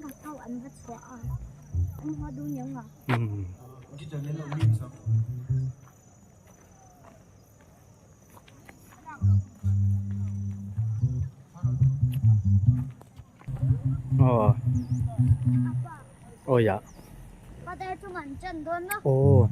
kakao ăn vặt xóa ăn hoa đu nhung à Ờ. Ôi dạ. Có thể chung ảnh chân luôn đó. Ồ.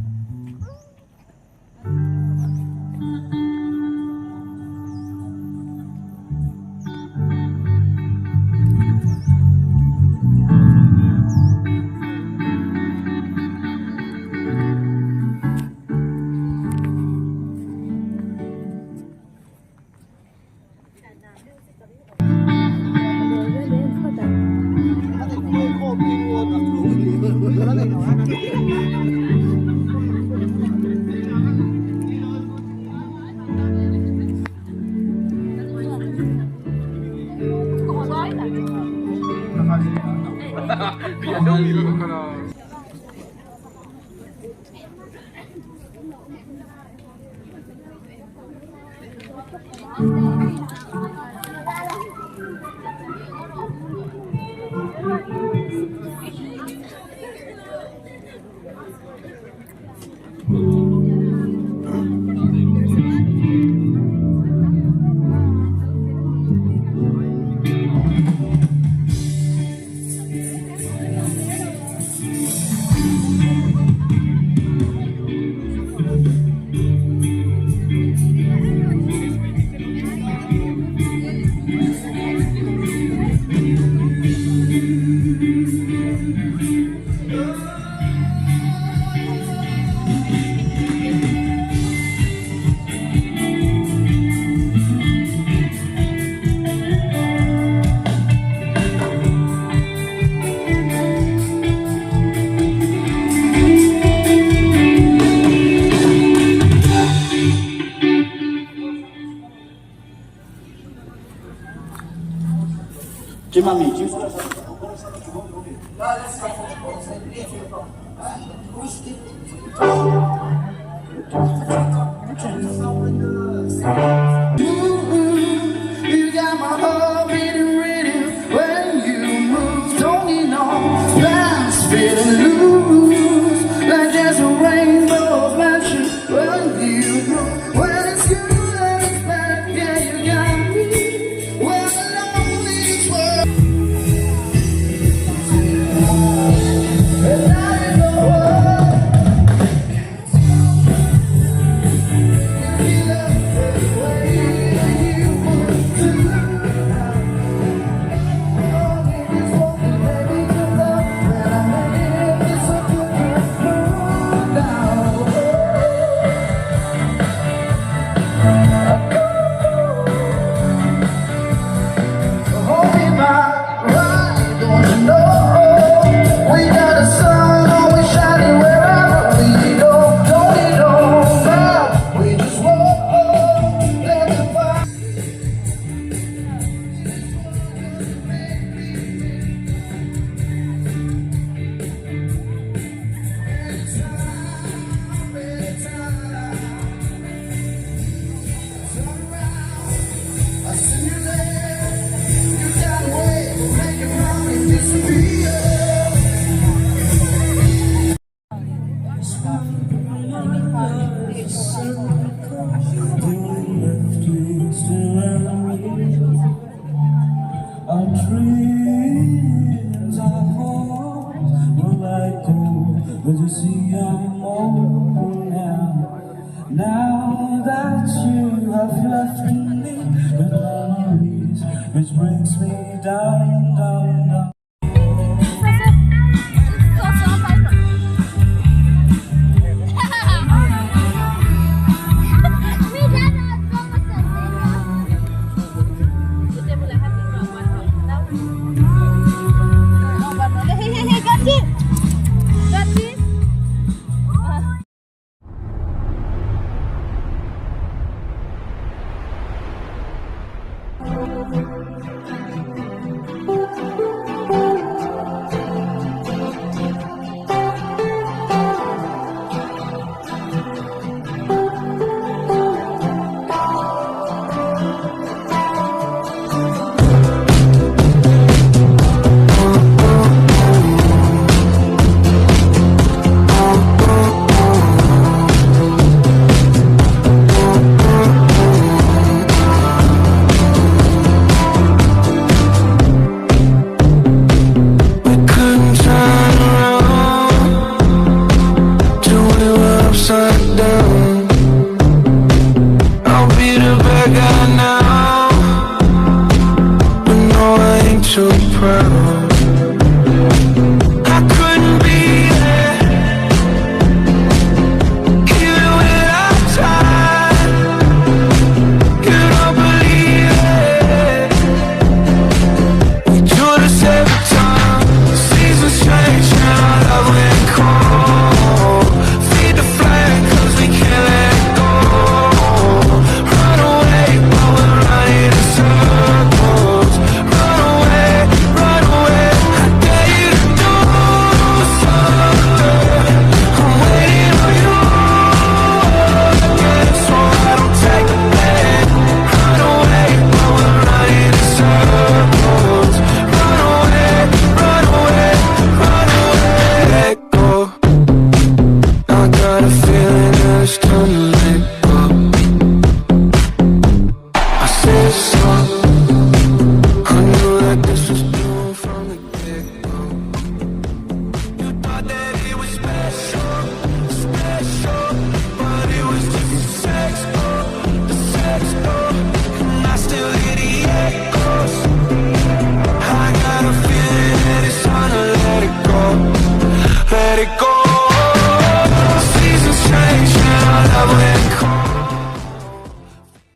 You got my heart beating rhythm when you move. Don't need no lines feeling loose like there's a rainbow of magic when you move. When it's good and it's bad, yeah, you got me. When alone these world, and I ain't the world. You love the way you move to. Our dreams are home, we're like gold, but you see I'm older now. Now that you have left me, with memories which brings me down, down, down. too proud.